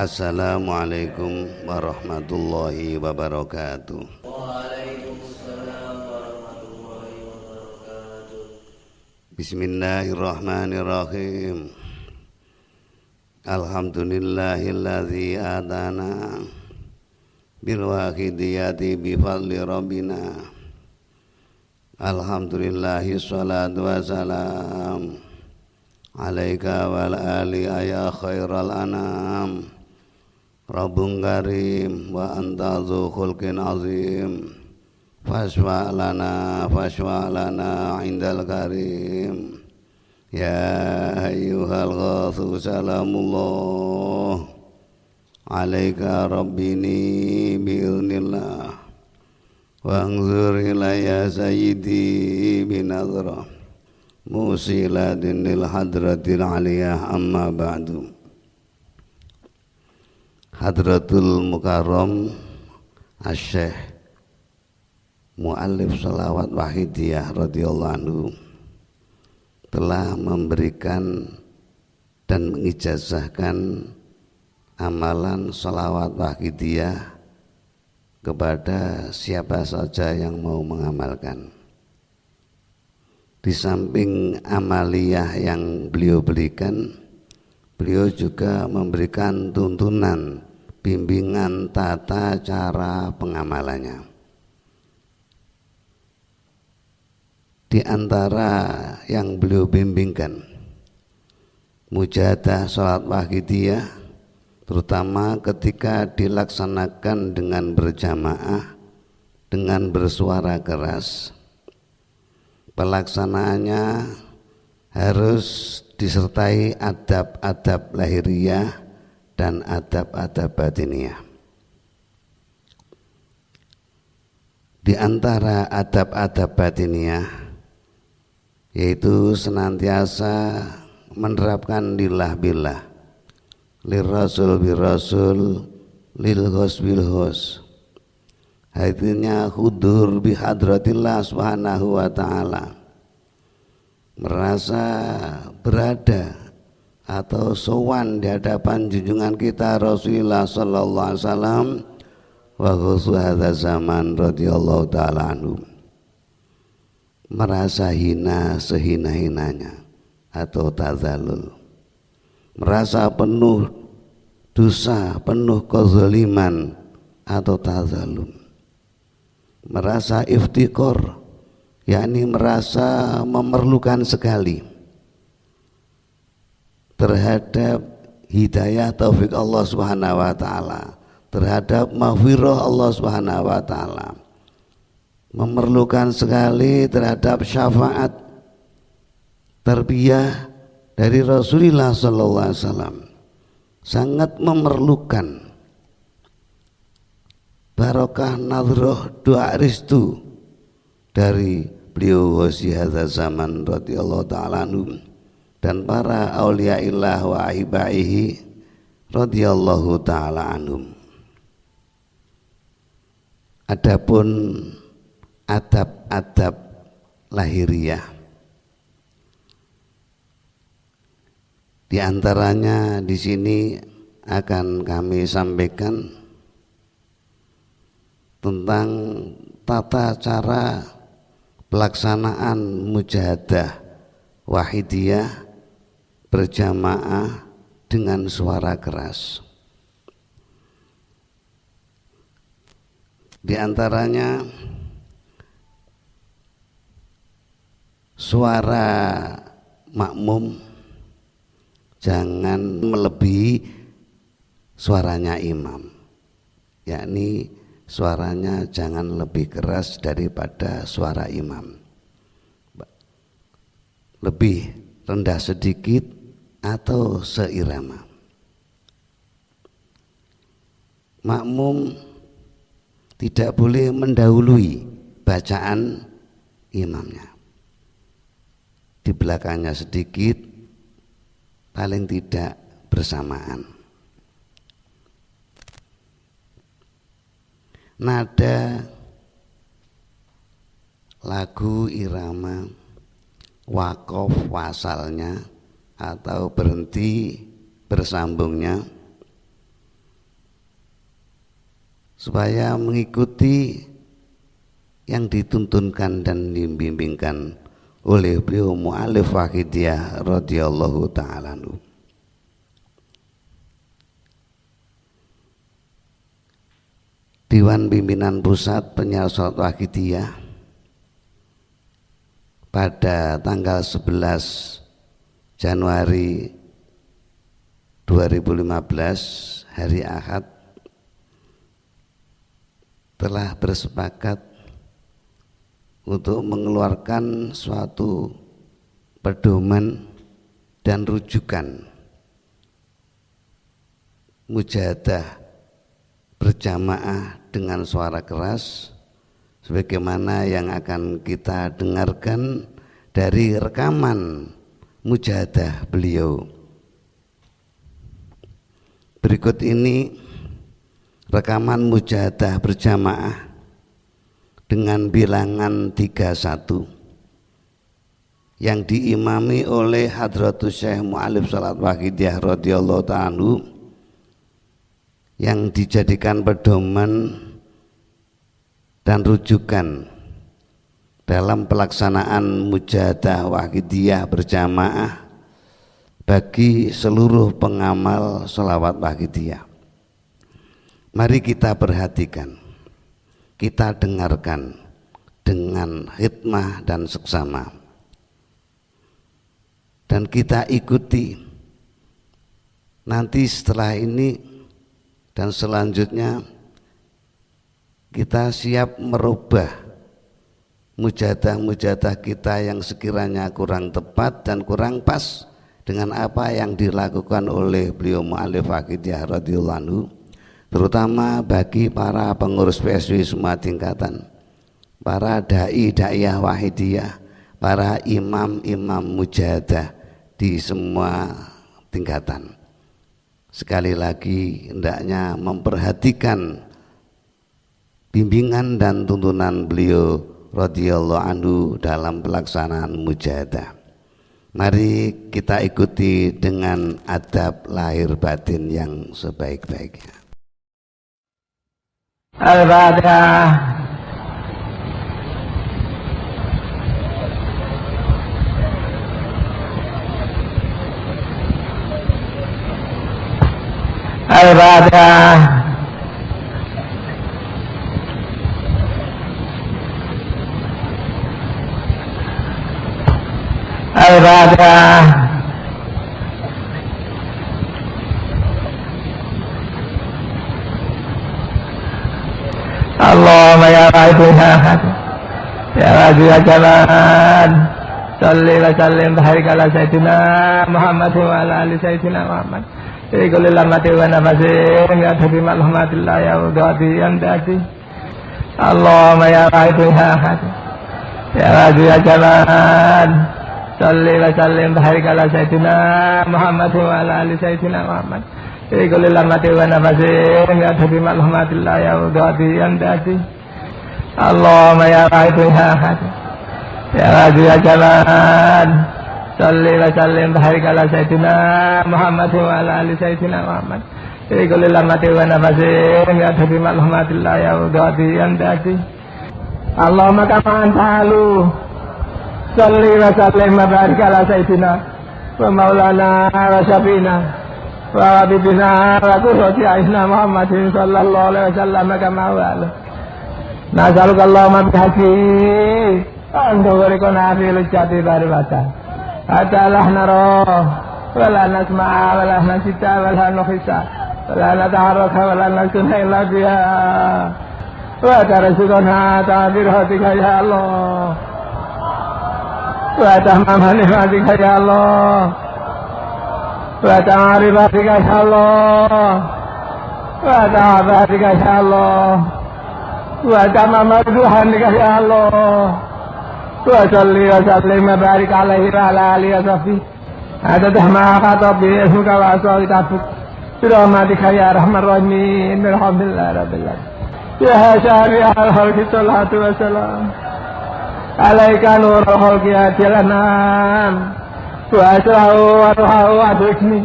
Assalamualaikum warahmatullahi wabarakatuh. Waalaikumsalam warahmatullahi wabarakatuh. Bismillahirrahmanirrahim. Alhamdulillahilladzi adana bil wahidiyati bi fadli rabbina. Alhamdulillahi sholatu wassalam alaika wal ali ya khairal anam. Rabbun karim wa anta dzu khulqin azim. Fashfa' lana indal karim. Ya ayyuhal ghauthu salamullah alaika rabbini bi'idznillah. Wangzur ilayya sayyidi binadhrah musiladin lil hadratil aliyah amma ba'du. Hadratul Mukarram Asy-Syaikh Mu'allif Shalawat Wahidiyah radhiyallahu anhu telah memberikan dan mengijazahkan amalan shalawat wahidiyah kepada siapa saja yang mau mengamalkan. Di samping amaliyah yang beliau berikan, beliau juga memberikan tuntunan, bimbingan tata cara pengamalannya. Di antara yang beliau bimbingkan, mujahadah salat wahidiyah, terutama ketika dilaksanakan dengan berjamaah, dengan bersuara keras. Pelaksanaannya harus disertai adab-adab lahiriah dan adab-adab batiniyah. Di antara adab-adab batiniyah yaitu senantiasa menerapkan lillah billah, lirrasul birrasul, lil ghos bil ghos. Artinya hudur bihadratillah subhanahu wa ta'ala, merasa berada atau sowan di hadapan junjungan kita Rasulullah sallallahu alaihi wasallam wa ghussu hadza zaman radhiyallahu ta'ala anhu, merasa hina sehina-hinanya atau tazalul, merasa penuh dosa, penuh kezaliman atau tazalum, merasa iftikor, yakni merasa memerlukan sekali terhadap hidayah taufik Allah Subhanahu wa taala, terhadap maghfirah Allah Subhanahu wa taala, memerlukan sekali terhadap syafaat tarbiyah dari Rasulullah sallallahu alaihi wasallam, sangat memerlukan barokah nadroh doa restu dari beliau wasi hadza zaman radhiyallahu ta'ala anhum dan para auliyaillah wa ahibaihi radhiyallahu ta'ala anhum. Adapun adab-adab lahiriah, di antaranya di sini akan kami sampaikan tentang tata cara pelaksanaan mujahadah wahidiyah berjamaah dengan suara keras. Di antaranya suara makmum jangan melebihi suaranya imam, yakni suaranya jangan lebih keras daripada suara imam, lebih rendah sedikit atau seirama. Makmum tidak boleh mendahului bacaan imamnya, di belakangnya sedikit, paling tidak bersamaan. Nada lagu irama wakof wasalnya atau berhenti bersambungnya supaya mengikuti yang dituntunkan dan dibimbingkan oleh beliau mu'alif Wahidiyah radhiyallahu ta'ala anhu. Dewan Pimpinan Pusat Penyiar Salat Wahidiyah pada tanggal 11 Januari 2015 hari Ahad telah bersepakat untuk mengeluarkan suatu pedoman dan rujukan mujahadah berjamaah dengan suara keras sebagaimana yang akan kita dengarkan dari rekaman mujahadah beliau. Berikut ini rekaman mujahadah berjamaah dengan bilangan 31 yang diimami oleh Hadratus Syekh Mu'alif Salat Wahidiyah radhiyallahu ta'ala anhu, yang dijadikan pedoman dan rujukan dalam pelaksanaan mujahadah Wahidiyah berjamaah bagi seluruh pengamal sholawat Wahidiyah. Mari kita perhatikan, kita dengarkan dengan hikmah dan seksama, dan kita ikuti. Nanti setelah ini dan selanjutnya kita siap merubah mujahadah kita yang sekiranya kurang tepat dan kurang pas dengan apa yang dilakukan oleh beliau mu'alif Wahidiyah radhiyallahu anhu, terutama bagi para pengurus PSW semua tingkatan, para da'i-da'iyah Wahidiyah, para imam-imam mujahadah di semua tingkatan. Sekali lagi hendaknya memperhatikan bimbingan dan tuntunan beliau radhiyallahu anhu dalam pelaksanaan mujahadah. Mari kita ikuti dengan adab lahir batin yang sebaik-baiknya. Al-Fatihah. Al-Fatihah. Al-Fatihah. Allahumma ya Rabbana ya Rabbi ya Jalan salli wa sallim barik ala sayyidina Muhammad wa ala ali sayyidina Muhammad fi kulli lamati wa nafasin ya tabi malhamatillah ya udati yandati. Allahumma ya Rabbana ya Rabbi ya Jalan salli wa sallim barik ala sayyidina Muhammad wa ala ali sayyidina Muhammad fi kulli lamati wa nafasin ya tabi malhamatillah ya udati yandati. Allahumma ya Rabbana ya Rabbi ya Jalan salli wa sallim barik ala sayyidina Muhammad wa ala ali sayyidina Muhammad fi kulli lamati wa nafasin ya tabi malhamatillah ya udati yandati. Allahumma kama antalu salli wa sallim barik ala sayyidina wa maulana wa syafiina wa habibina wa qurrati a'yunina Muhammadin sallallahu alaihi wasallam kama wa'ala. Nasaluka Allahumma bihaqi antu warikona fi lujati baribata atalah naro wala nasma'a wala nasita wala nukhisa wala nataharraka wala nasuna illa biha wa tarasukona ta'birhatika ya Allah wa tamamani hatika ya Allah wa ta'arifatika ya Allah wa ta'abatika ya Allah wa tamama duhanika ya Allah wa salli wa sallim wa barik alaihi wa ala alihi wa sahbihi adadah ma khatabi ismuka wa asawita tabuk birahmatika ya rahman rahimin alhamdulillah rabbil alamin. Ya syari al-halki salatu wa salam alaika nurul khalqi adilanam wa asrahu wa ruhahu adrikni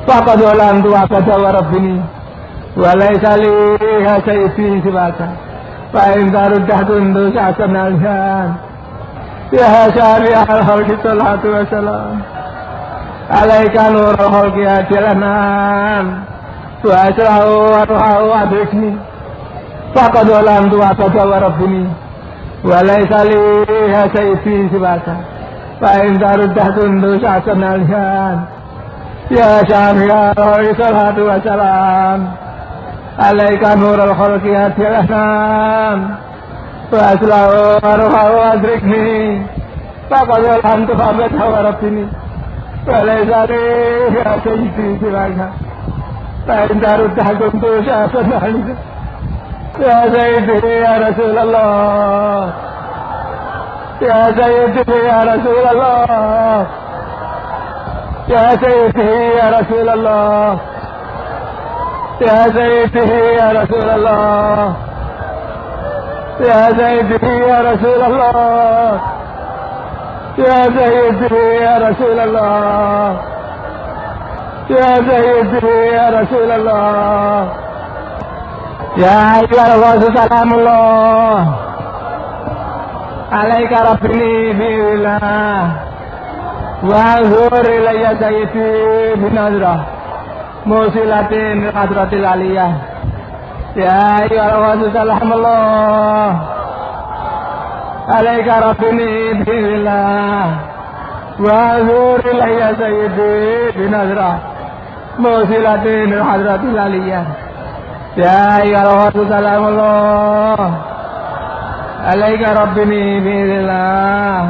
wa qadolan tu wa qadawa rabbini وليس لي سيفي سواك فإن ترده كنت حسن الجان يا شافع الخلق صلاة وسلام عليك نور الخلق يأتي الأنام وأسرع وأروح وأدركني فقد ظلمت وأتجاوربني وليس لي سيفي سواك فإن ترده كنت حسن الجان يا شافع الخلق صلاة وسلام عليك نور الخلق يأتي الأنام وأسرع وأروح وأدركني فقد ظلمت فأتجاوربني وليس لي سيفي سواك فإن ترده كنت حسن الجان يا سيدي يا رسول الله يا سيدي يا رسول الله يا سيدي يا رسول الله يا سيدي يا رسول الله يا سيدي يا رسول الله يا سيدي يا رسول الله يا سيدي يا رسول الله يا أيها الرسول سلام الله عليك ربني بالله وانظر إلي سيدي بنظرة موصلة لحضرة العلية يا أيها الرسول سلام الله عليك ربني بالله وانظر إلي سيدي بنظرة موصلة لحضرة العلية يا أيها الرسول سلام الله عليك ربني بالله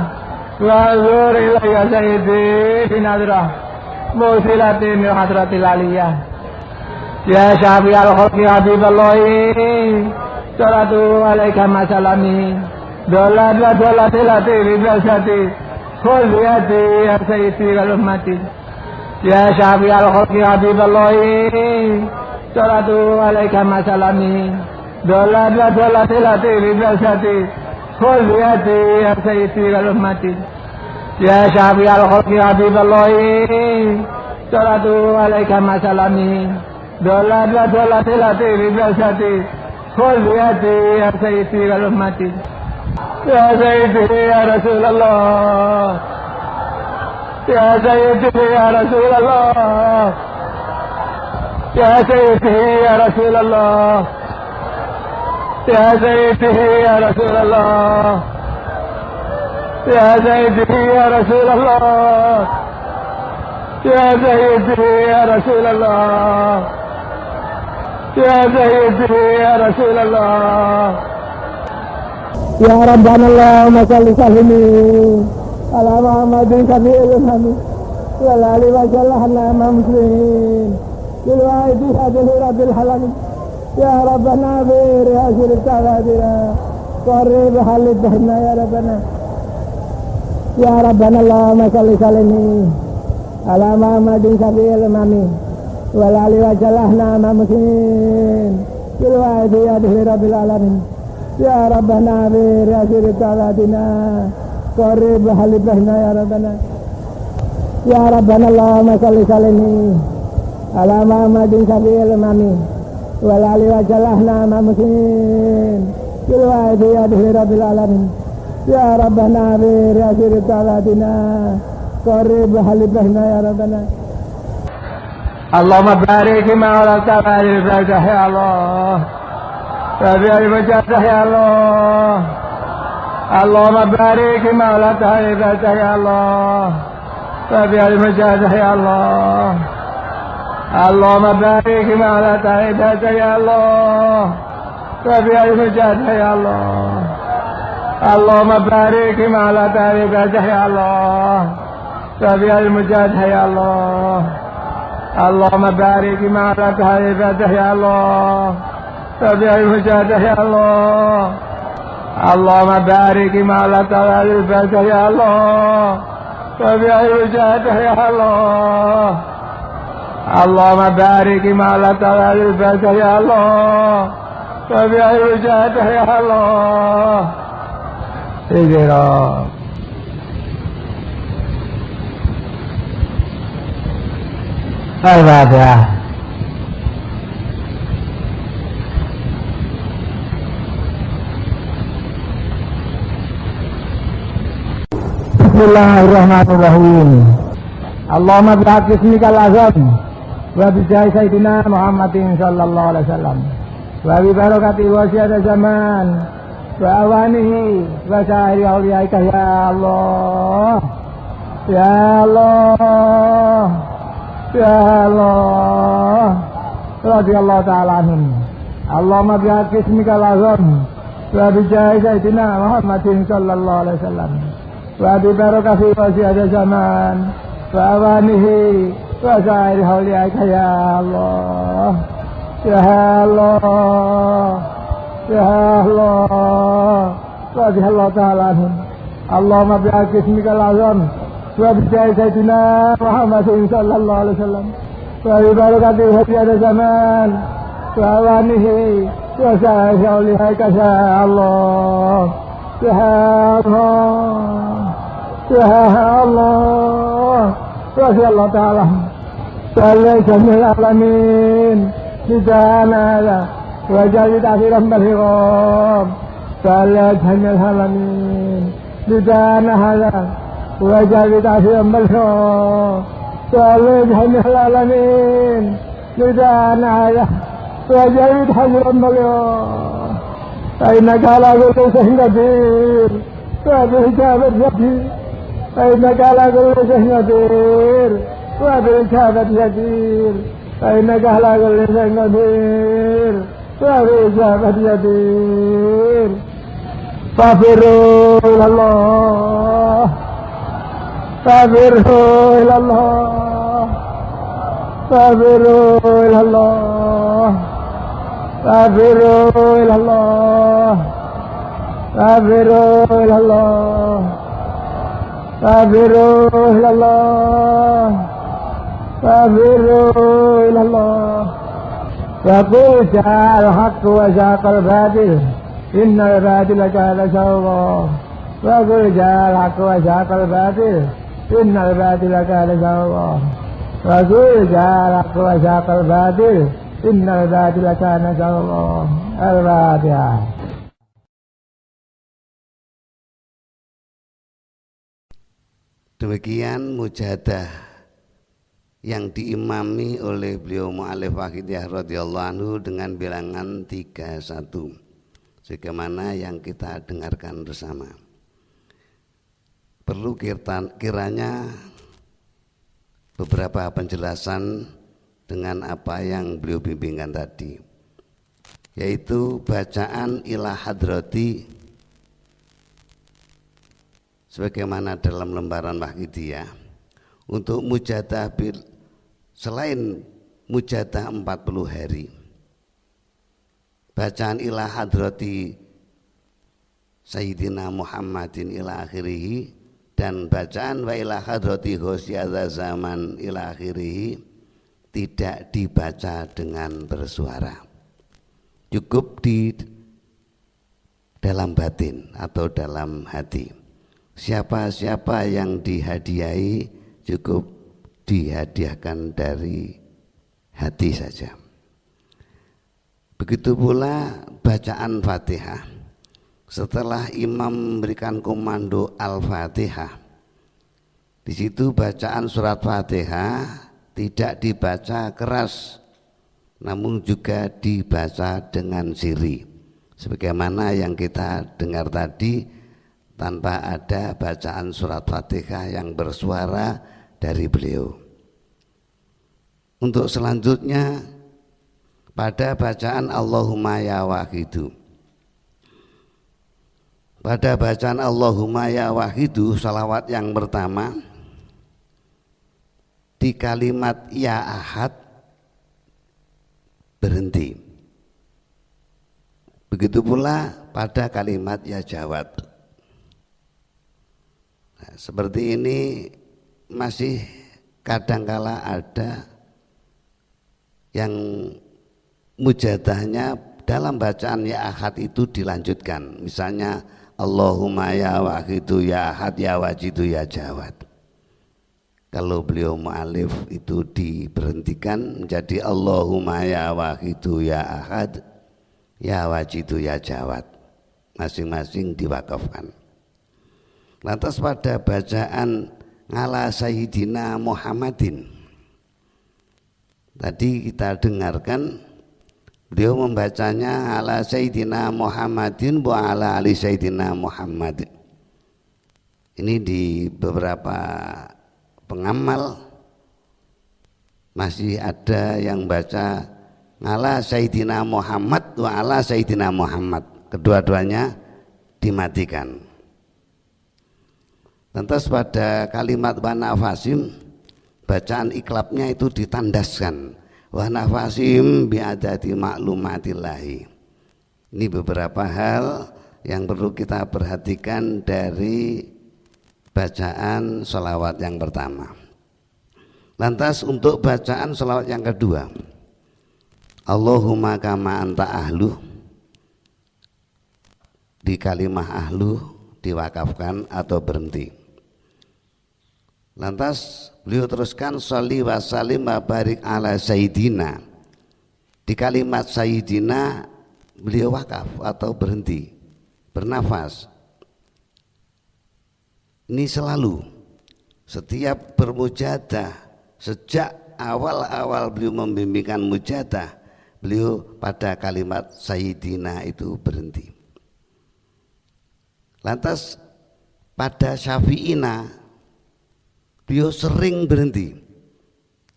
وانظر إلي سيدي بنظرة موصلة لحضرة العلية يا شافع الخلق حبيب الله صلاة عليك مع سلامي دولت ودولت التي ببساتي خذ بيدي يا سيدي والأمتي يا شافع الخلق حبيب الله صلاة عليك مع سلامي دولت ودولت التي ببساتي خذ بيدي يا سيدي والأمتي يا شافع الخلق حبيب الله صلاة عليك مع سلامي دولت ودولت التي ببساتي خذ بيدي يا سيدي والأمتي يا سيدي يا رسول الله يا سيدي يا رسول الله يا سيدي يا رسول الله يا سيدي يا رسول الله يا سيدي يا رسول الله يا سيدي يا رسول الله يا سيدي يا رسول الله يا ربنا اللهم صل وسلم على محمد شفيع الأمم وعلى آله وسلم مسلمين بالواحد هذه رب العالمين يا ربنا برئاسة التعبير قرب حل بيننا يا ربنا يا ربنا اللهم صل وسلم على محمد شفيع الأمم وعلى آله وسلم مسلمين بالواحد هذه رب العالمين يا ربنا برئاسة التعبير قرب حل بيننا يا ربنا يا ربنا اللهم صل وسلم على محمد شفيع الأمم وعلى آله وسلم مسلمين بالواحد هذه رب العالمين يا ربنا برئاسة التعبير قرب حل بيننا يا ربنا اللهم بارك ما ولدت على الفاتح يا الله ربي المجد يا الله اللهم بارك ما ولدت على الفاتح يا الله ربي المجد يا الله اللهم بارك ما ولدت على الفاتح يا الله ربي المجد يا الله اللهم بارك ما ولدت على الفاتح يا الله ربي المجد يا الله اللهم بارك ما ولدت على الفاتح يا الله ربي المجد يا الله اللهم بارك ما ولدت على الفاتح يا الله ربي المجد يا الله اللهم بارك ما ولدت على الفاتح يا الله ربي المجد يا الله سيدنا الفاتحة Bismillahirrahmanirrahim. Allahumma bihaqqi ismikal azam wa bi jahi sayyidina Muhammadin sallallahu alaihi wasallam wa bi barakati wasiat zaman wa awanihi wa sa'iri awliyaika ya Allah ya Allah ya Allah radhiyallahu ta'ala anhum. Allahumma bihaqqi ismikal azam wa bi jahi sayyidina Muhammadin sallallahu alaihi wasallam wa bi barakati wasiat zaman wa awanihi wa sa'iri awliyaika ya Allah ya Allah ya Allah radhiyallahu ta'ala anhum. Allahumma bihaqqi ismikal azam wa bi jahi sayyidina Muhammadin sallallahu alaihi wasallam wa bi barakati wasiat zaman wa awanihi wa sa'iri awliyaika ya Allah ya Allah ya Allah radhiyallahu ta'ala sallallahu jamil alamin bidana wa jali ta'firan balhiram sallallahu jamil alamin bidana hada wa jali ta'firan balhiram sallallahu jamil alamin bidana hada wa jali ta'firan balhiram ainaka ala kulli shay'in qadir wa bi-ijabati jadir ainaka ala kulli shay'in qadir wa bi-ijabati jadir ainaka ala kulli shay'in qadir wa bi-ijabati jadir. Fafiru ilallah fafiru ilallah fafiru ilallah fafiru ilallah fafiru ilallah fafiru ilallah fafiru ilallah. Yaqul ja'al haqqu wa zaqal batil innal batila kana zahuqa. Yaqul ja'al haqqu wa zaqal batil innal batila kana zahuqa. Yaqul ja'al haqqu wa zaqal batil innal batila kana zahuqa. Al-Fatihah. Demikian mujahadah yang diimami oleh beliau Mu'allif Waqidiyah radhiyallahu anhu dengan bilangan 31 sebagaimana yang kita dengarkan bersama. Perlu kiranya beberapa penjelasan dengan apa yang beliau bimbingkan tadi, yaitu bacaan ila hadrati sebagaimana dalam lembaran Waqidiyah untuk mujahadah selain mujahadah 40 hari, bacaan ila hadrati Sayyidina Muhammadin ila akhirih dan bacaan wa ila hadrati ghausiyadza zaman ila akhirih tidak dibaca dengan bersuara, cukup di dalam batin atau dalam hati. Siapa-siapa yang dihadiahi cukup dihadiahkan dari hati saja. Begitu pula bacaan Fatihah. Setelah imam memberikan komando Al-Fatihah, di situ bacaan surat Fatihah tidak dibaca keras, namun juga dibaca dengan sirri. Sebagaimana yang kita dengar tadi, tanpa ada bacaan surat Fatihah yang bersuara dari beliau. Untuk selanjutnya pada bacaan Allahumma ya wahidu, pada bacaan Allahumma ya wahidu salawat yang pertama di kalimat ya ahad berhenti. Begitu pula pada kalimat ya jawad. Nah, seperti ini masih kadangkala ada yang mujadahnya dalam bacaan ya ahad itu dilanjutkan, misalnya Allahumma ya wahidu ya ahad ya wajidu ya jawad. Kalau beliau mu'alif itu diberhentikan menjadi Allahumma ya wahidu ya ahad ya wajidu ya jawad, masing-masing diwakafkan. Lantas pada bacaan ala Sayyidina Muhammadin, tadi kita dengarkan beliau membacanya ala Sayyidina Muhammadin wa ala ali Sayyidina Muhammad. Ini di beberapa pengamal masih ada yang baca ala Sayyidina Muhammad wa ala Sayyidina Muhammad, kedua-duanya dimatikan. Lantas pada kalimat wa nafasim, bacaan iklabnya itu ditandaskan wa nafasim bi'adati maklumatillahi. Ini beberapa hal yang perlu kita perhatikan dari bacaan sholawat yang pertama. Lantas untuk bacaan sholawat yang kedua, Allahumma kama anta ahlu, di kalimah ahlu diwakafkan atau berhenti. Lantas beliau teruskan sholli wa sallim wa barik ala sayyidina. Di kalimat sayyidina beliau wakaf atau berhenti, bernafas. Ini selalu setiap bermujadah, sejak awal-awal beliau membimbingkan mujadah, beliau pada kalimat sayyidina itu berhenti. Lantas pada syafi'ina beliau sering berhenti,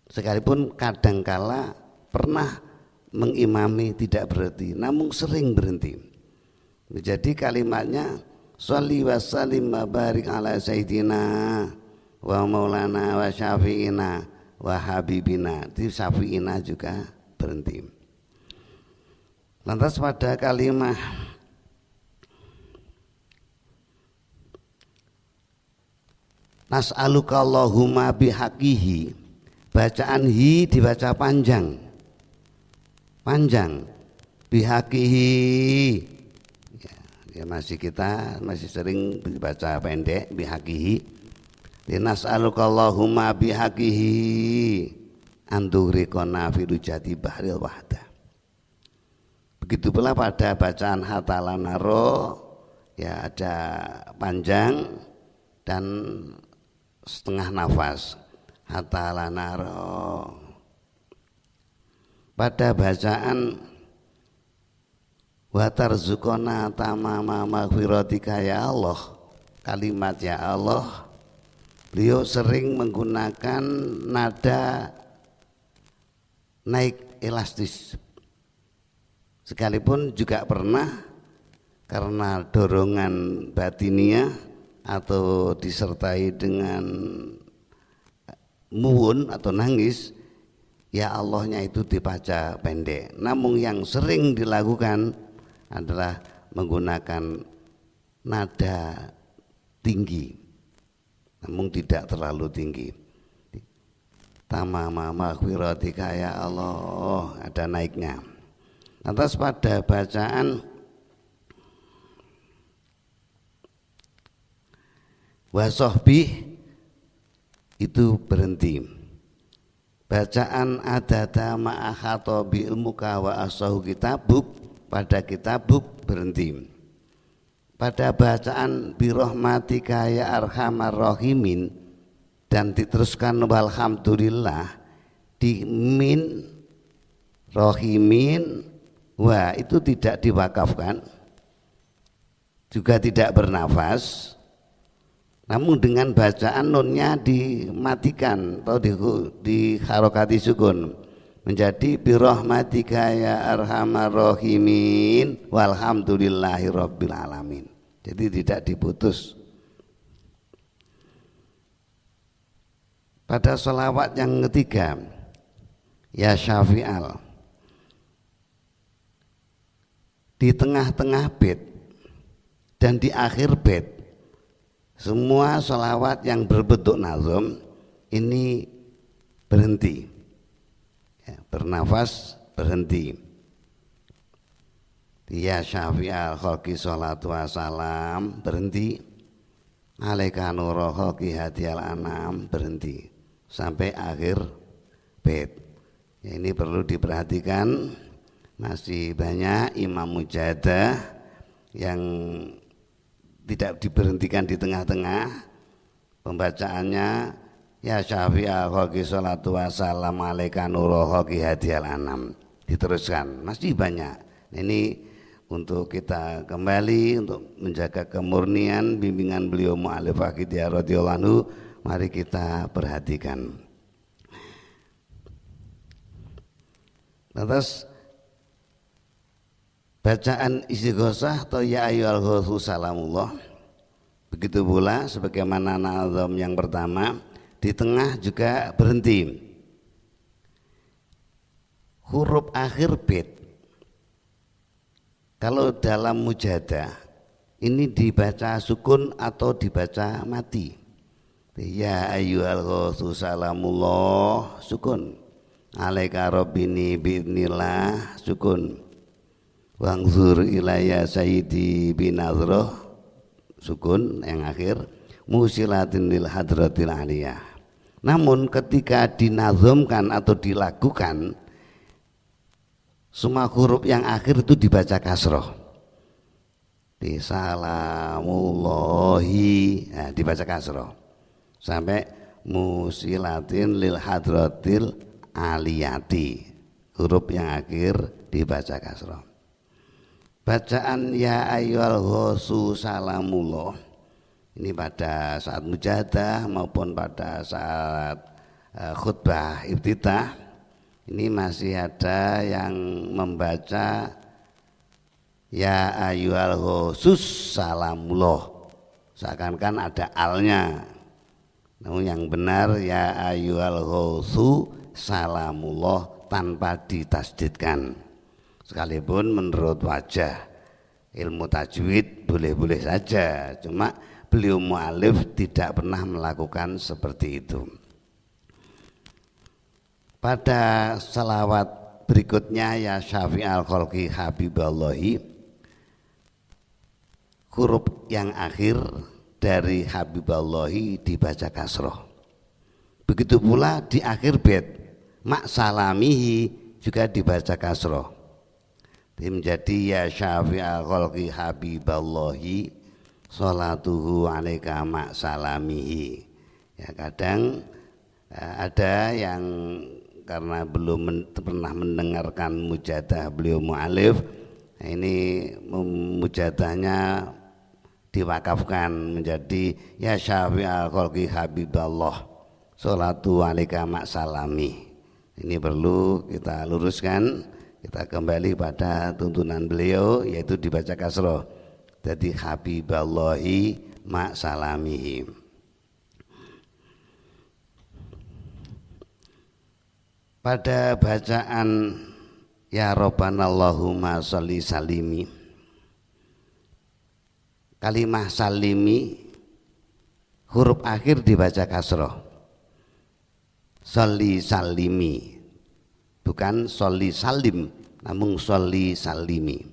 sekalipun kadangkala pernah mengimami tidak berhenti, namun sering berhenti. Jadi kalimatnya sholli wa sallim wa barik ala sayyidina wa maulana wa syafi'ina wa habibina. Di syafi'ina juga berhenti. Lantas pada kalimat nas'aluka Allahumma bihaqihi, bacaan hi dibaca panjang bihaqihi ya, kita masih sering baca pendek bihaqihi. Nas'aluka Allahumma bihaqihi antughriqana fi rujati bahril wahdah. Begitu pula pada bacaan hatalanaro, ya ada panjang dan setengah nafas, hatalanaro. Pada bacaan wa tarzuqona tamama maghfiratika ya Allah, kalimat ya Allah, beliau sering menggunakan nada naik elastis, sekalipun juga pernah karena dorongan batiniah atau disertai dengan muwun atau nangis, ya Allahnya itu dibaca pendek. Namun yang sering dilakukan adalah menggunakan nada tinggi, namun tidak terlalu tinggi. Tamama maghfiratika ya Allah, ada naiknya. Lantas pada bacaan wasohbih itu berhenti. Bacaan adada ma'akhato bi ilmuka wa asahu kitabuk, pada kitabuk berhenti. Pada bacaan birahmatika ya arhamar rahimin dan diteruskan walhamdulillah di min rahimin, wah itu tidak diwakafkan, juga tidak bernafas, namun dengan bacaan nunnya dimatikan atau di harokati sukun menjadi birahmatika ya arhamar rahimin walhamdulillahi rabbil alamin. Jadi tidak diputus. Pada sholawat yang ketiga ya syafi'al, di tengah-tengah bait dan di akhir bait, semua sholawat yang berbentuk nazom ini berhenti, ya, bernafas berhenti. Ya syafi'al khalqi sholatu wassalam berhenti, alaika nurul khalqi hadiyal anam berhenti sampai akhir bait. Ya, ini perlu diperhatikan, masih banyak imam mujadah yang tidak diberhentikan di tengah-tengah. Pembacaannya ya syafi'al khalqi sholatu wassalam alaika nurul khalqi hadiyal anam, diteruskan masih banyak. Ini untuk kita kembali untuk menjaga kemurnian bimbingan beliau Mu'allif Aqidiyah radhiyallahu anhu, mari kita perhatikan. Terus bacaan istighosah atau ya ayyuhal ghawthu salamullah, begitu pula sebagaimana nazam yang pertama, di tengah juga berhenti. Huruf akhir bait kalau dalam mujadah ini dibaca sukun atau dibaca mati. Ya ayyuhal ghawthu salamullah sukun, alaika rabbini bi'idnillah sukun, wangzur ilayya sayyidi binazroh sukun yang akhir, musilatin lil hadratil aliyah. Namun ketika dinazumkan atau dilakukan, semua huruf yang akhir itu dibaca kasroh. Di salamullahi, nah, dibaca kasroh sampai musilatin lil hadratil aliyati, huruf yang akhir dibaca kasroh. Bacaan ya ayyuhal ghawthu salamullah ini pada saat mujadah maupun pada saat khutbah iftitah, ini masih ada yang membaca ya ayyuhal ghawthu salamullah seakan-akan ada alnya. Namun yang benar ya ayyuhal ghawthu salamullah tanpa ditasdidkan. Sekalipun menurut wajah ilmu tajwid boleh-boleh saja, cuma beliau mu'alif tidak pernah melakukan seperti itu. Pada salawat berikutnya ya syafi'al khalqi habiballahi, huruf yang akhir dari habiballahi dibaca kasroh. Begitu pula di akhir bait mak salamihi juga dibaca kasroh. Menjadi ya syafi'al khalqi habiballahi sholatuhu alaika mak salamihi. Ya kadang ada yang karena belum pernah mendengarkan mujadah beliau mu'alif, ini mujadahnya diwakafkan menjadi ya syafi'al khalqi habiballah sholatu alaika mak salami. Ini perlu kita luruskan, kita kembali pada tuntunan beliau yaitu dibaca kasroh, jadi habiballahi mak salamihi. Pada bacaan ya Rabbana Allahumma sholli salimi, kalimah salimi huruf akhir dibaca kasroh, sholli salimi, bukan sholli salim, namun sholli salimi.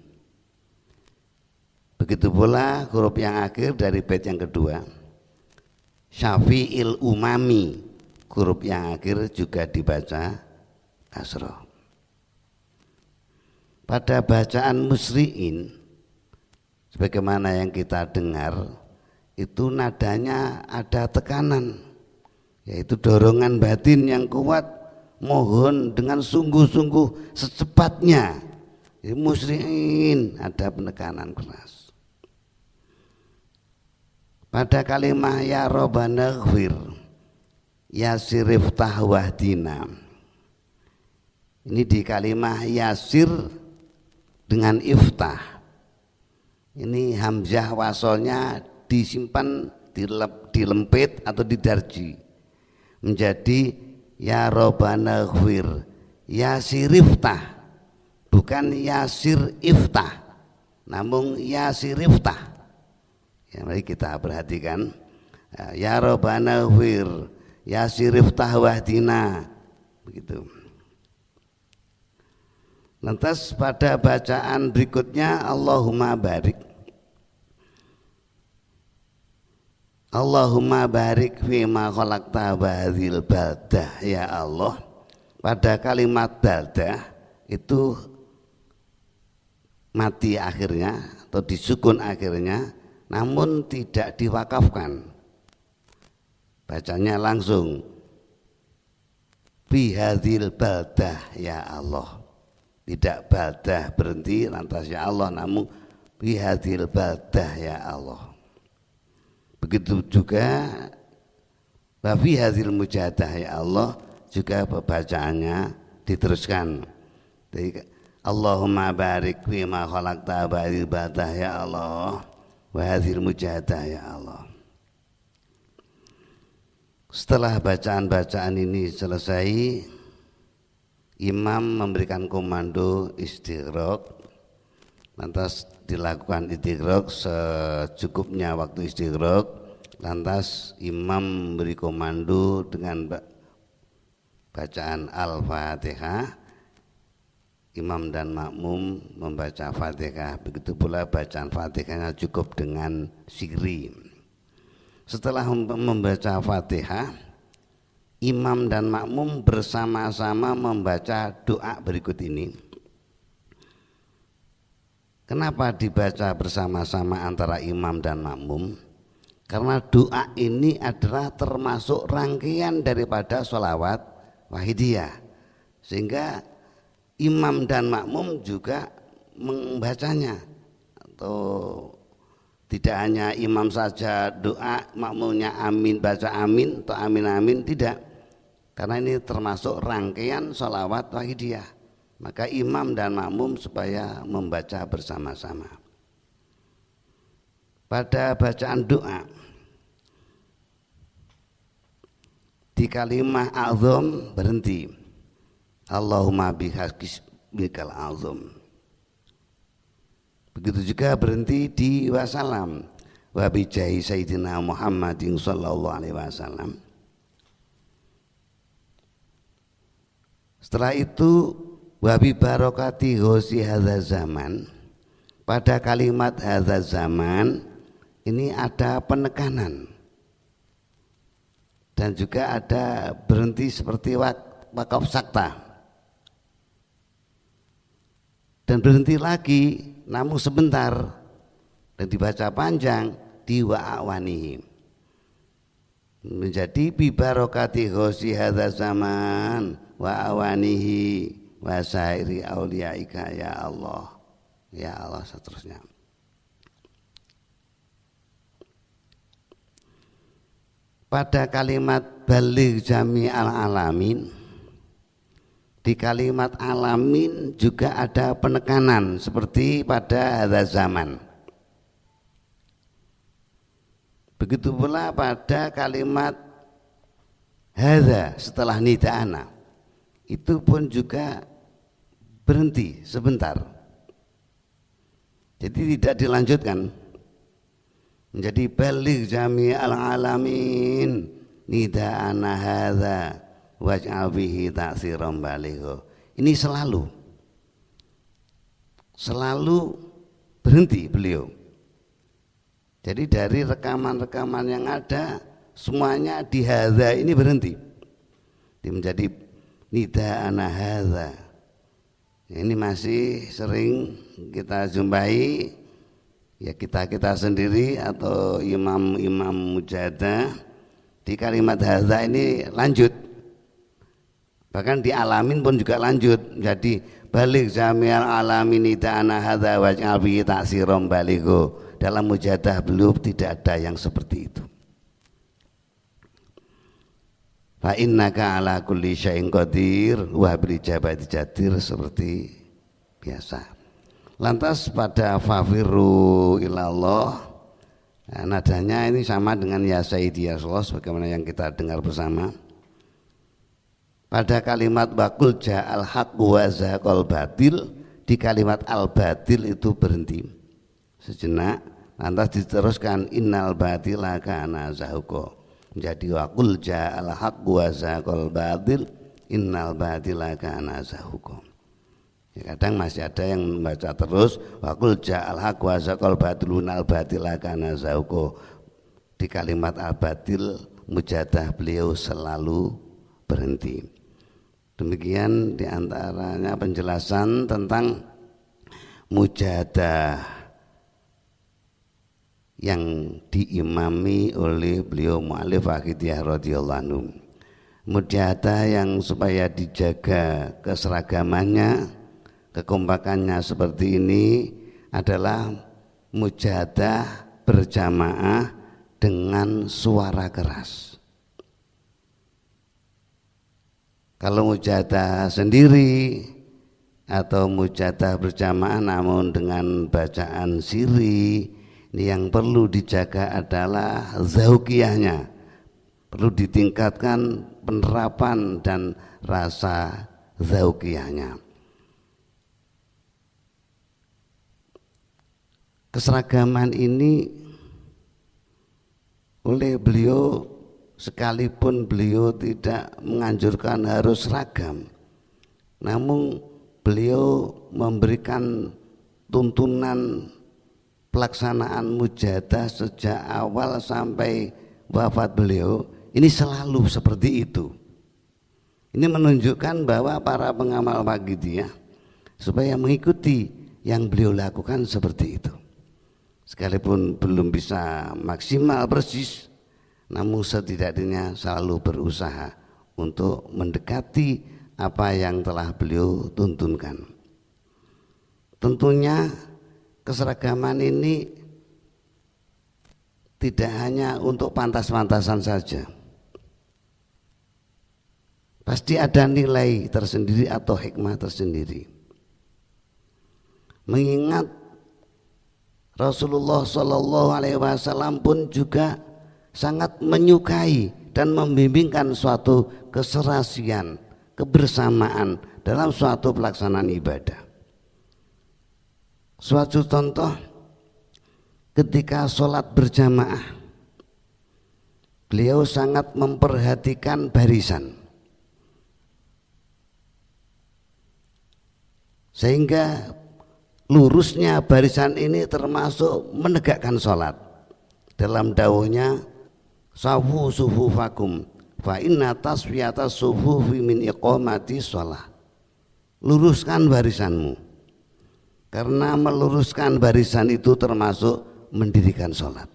Begitu pula huruf yang akhir dari bait yang kedua, syafi'il umami, huruf yang akhir juga dibaca kasroh. Pada bacaan musri'in sebagaimana yang kita dengar itu nadanya ada tekanan, yaitu dorongan batin yang kuat, mohon dengan sungguh-sungguh secepatnya. Musri'in ada penekanan keras. Pada kalimah ya Rabbana ghfir yasir iftah wahdina, ini di kalimah yasir dengan iftah, ini hamzah wasolnya disimpan dilempit atau didarji menjadi ya Rabbana ghfir yasir iftah, bukan yasir iftah namun yasir iftah. Ya, mari kita perhatikan ya Rabbana ghfir yasir iftah wahdina, begitu. Lantas pada bacaan berikutnya Allahumma barik, Allahumma barik fima khalaqta badzil baldah, ya Allah. Pada kalimat baldah itu mati akhirnya atau disukun akhirnya, namun tidak diwakafkan, bacanya langsung bihadil baldah ya Allah, tidak baldah berhenti lantas ya Allah, namun bihadil baldah ya Allah. Begitu juga bafi hadil mujahadah ya Allah, juga pembacaannya diteruskan. Jadi, Allahumma barik fi ma khalaqta ba'dil badah ya Allah wa hadil mujahadah ya Allah. Setelah bacaan-bacaan ini selesai, imam memberikan komando istighraq, lantas dilakukan istighraq secukupnya waktu istighraq. Lantas imam memberi komando dengan bacaan Al-Fatihah, imam dan makmum membaca Fatihah, begitu pula bacaan Fatihahnya cukup dengan sirri. Setelah membaca Fatihah, imam dan makmum bersama-sama membaca doa berikut ini. Kenapa dibaca bersama-sama antara imam dan makmum? Karena doa ini adalah termasuk rangkaian daripada sholawat wahidiyah, sehingga imam dan makmum juga membacanya. Atau tidak hanya imam saja doa, makmumnya amin baca amin atau amin amin, tidak, karena ini termasuk rangkaian sholawat wahidiyah, maka imam dan makmum supaya membaca bersama-sama. Pada bacaan doa di kalimah azam berhenti, Allahumma bihaqqikal azam. Begitu juga berhenti di wasalam, wa bijahi sayyidina Muhammadin sallallahu alaihi wasallam. Setelah itu wa bi barakati ghosi hadza zaman. Pada kalimat hadza zaman ini ada penekanan dan juga ada berhenti seperti wakaf sakta, dan berhenti lagi namun sebentar dan dibaca panjang di wa'awanihi, menjadi bi barakati ghosi hadza zaman wa'awanihi wa sairi auliyaika ya Allah ya Allah, seterusnya. Pada kalimat baligh jami'al alamin, di kalimat alamin juga ada penekanan seperti pada hadza zaman. Begitu pula pada kalimat hadza setelah nida'ana, itu pun juga berhenti sebentar, jadi tidak dilanjutkan, menjadi baligh jami'al alamin nida'ana hadza waj'al bihi ta'siran baligho. Ini selalu berhenti beliau. Jadi dari rekaman-rekaman yang ada semuanya di hadza ini berhenti, menjadi nida'ana hadza. Ini masih sering kita jumpai, ya kita sendiri atau imam-imam mujahadah di kalimat hadza ini lanjut, bahkan di alamin pun juga lanjut, jadi baligh jami'al alamin nida'ana hadza waj'al bihi ta'siran baligho. Dalam mujahadah beliau tidak ada yang seperti itu. Fa innaka ala kulli syai'in qadir wa bil ijabati jadir, seperti biasa. Lantas pada fafiru ilallah, nah, nadanya ini sama dengan ya sayyidi ya Rasulullah sebagaimana yang kita dengar bersama. Pada kalimat waqul ja'al haq wa zaqal batil, di kalimat al batil itu berhenti sejenak, lantas diteruskan innal batila kana zahuqa, jadi waqul ja'al haq wa zaqal batil innal batila kana zahuqa. Ya, kadang masih ada yang membaca terus waqul ja'al haq wa zaqal batil innal batila kana zahuqa. Di kalimat al batil mujahadah beliau selalu berhenti. Demikian diantaranya penjelasan tentang mujahadah yang diimami oleh beliau mu'allif Aqidiyah radhiyallahu anhu. Mujahadah yang supaya dijaga keseragamannya, kekompakannya seperti ini adalah mujahadah berjamaah dengan suara keras. Kalau mujahadah sendiri atau mujahadah berjamaah namun dengan bacaan sirri, ini yang perlu dijaga adalah zauqiyahnya, perlu ditingkatkan penerapan dan rasa zauqiyahnya. Keseragaman ini oleh beliau, sekalipun beliau tidak menganjurkan harus seragam, namun beliau memberikan tuntunan pelaksanaan mujahadah sejak awal sampai wafat beliau ini selalu seperti itu. Ini menunjukkan bahwa para pengamal Aqidiyah supaya mengikuti yang beliau lakukan seperti itu. Sekalipun belum bisa maksimal persis, namun setidaknya selalu berusaha untuk mendekati apa yang telah beliau tuntunkan. Tentunya keseragaman ini tidak hanya untuk pantas-pantasan saja. Pasti ada nilai tersendiri atau hikmah tersendiri. Mengingat Rasulullah SAW pun juga sangat menyukai dan membimbingkan suatu keserasian, kebersamaan dalam suatu pelaksanaan ibadah. Suatu contoh, ketika sholat berjamaah, beliau sangat memperhatikan barisan, sehingga lurusnya barisan ini termasuk menegakkan sholat. Dalam dawuhnya, sawu sufufakum fa inna tasfiyata sufufi min iqamati sholat. Luruskan barisanmu, karena meluruskan barisan itu termasuk mendirikan sholat.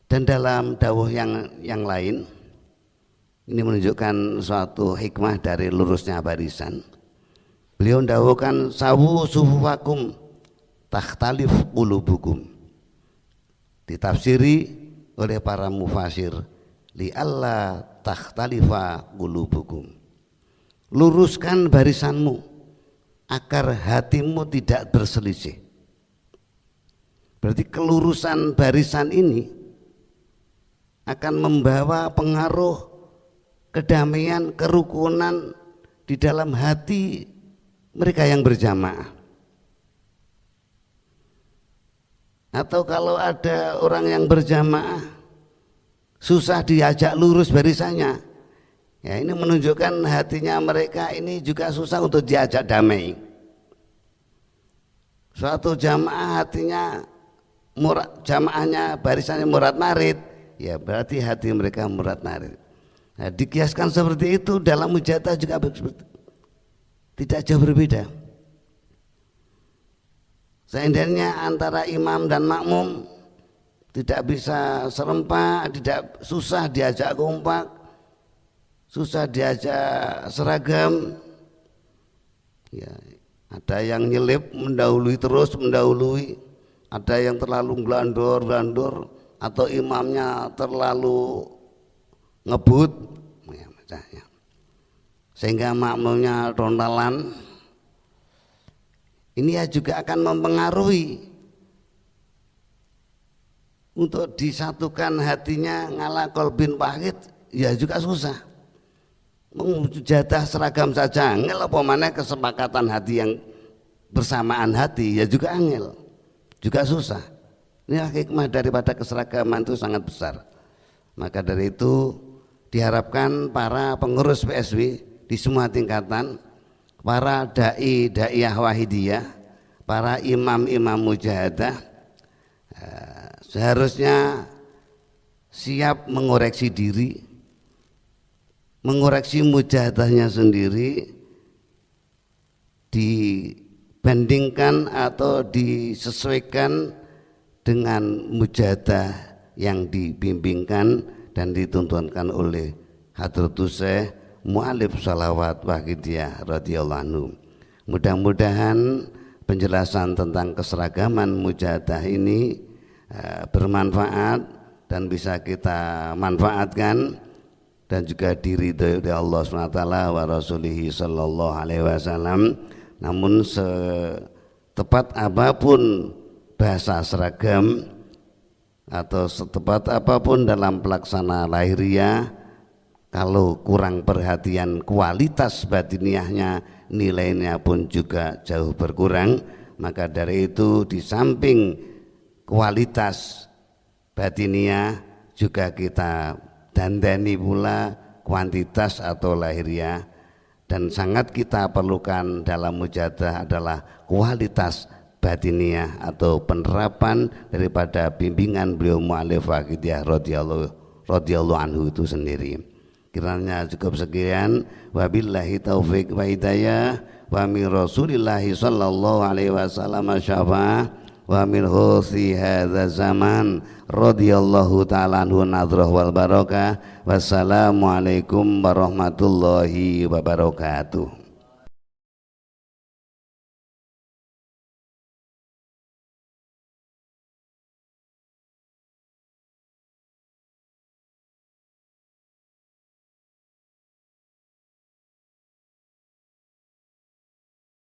Dan dalam dawuh yang lain, ini menunjukkan suatu hikmah dari lurusnya barisan. Beliau mendawuhkan sawu sufufakum takhtalif qulubukum. Ditafsiri oleh para mufasir, li alla takhtalifa qulubukum. Luruskan barisanmu agar hatimu tidak berselisih. Berarti kelurusan barisan ini akan membawa pengaruh kedamaian, kerukunan di dalam hati mereka yang berjamaah. Atau kalau ada orang yang berjamaah susah diajak lurus barisannya, ya ini menunjukkan hatinya mereka ini juga susah untuk diajak damai. Suatu jamaah hatinya jamaahnya barisannya murad marid, ya berarti hati mereka murad marid. Nah, dikiaskan seperti itu dalam mujahadah juga tidak jauh berbeda. Seandainya antara imam dan makmum tidak bisa serempak, tidak susah diajak kompak, susah diajak seragam, ya, ada yang nyelip mendahului terus mendahului, ada yang terlalu gelandor atau imamnya terlalu ngebut, ya, sehingga makmumnya rondalan. Ini ya juga akan mempengaruhi untuk disatukan hatinya ngala kolbin pahit, ya juga susah. Mujahadah seragam saja angel, apa mana kesepakatan hati yang bersamaan hati, ya juga angel, juga susah. Inilah hikmah daripada keseragaman itu sangat besar. Maka dari itu diharapkan para pengurus PSW di semua tingkatan, para dai-daiyah wahidiyah, para imam-imam mujahadah seharusnya siap mengoreksi diri, mengoreksi mujahadahnya sendiri di dibandingkan atau disesuaikan dengan mujahadah yang dibimbingkan dan dituntunkan oleh Hadratus Syekh Mu'allif Shalawat Wahidiyah radhiyallahu anhu. Mudah-mudahan penjelasan tentang keseragaman mujahadah ini bermanfaat dan bisa kita manfaatkan dan juga diridhoi oleh Allah SWT wa Rasulihi sallallahu alaihi wasallam. Namun setepat apapun bahasa seragam atau setepat apapun dalam pelaksana lahiriah, kalau kurang perhatian kualitas batiniahnya, nilainya pun juga jauh berkurang. Maka dari itu di samping kualitas batiniah juga kita dandani pula kuantitas atau lahiriah, dan sangat kita perlukan dalam mujahadah adalah kualitas batiniah atau penerapan daripada bimbingan beliau Mu'allif Wahidiyah radhiyallahu anhu itu sendiri. Kiranya cukup sekian. Wabillahi taufik wa hidayah wa min Rasulillahi sallallahu alaihi wasallam syafa'ah wa min husi hadza zaman radhiyallahu ta'ala anhu nadrah wal barakah. Wassalamualaikum warahmatullahi wabarakatuh.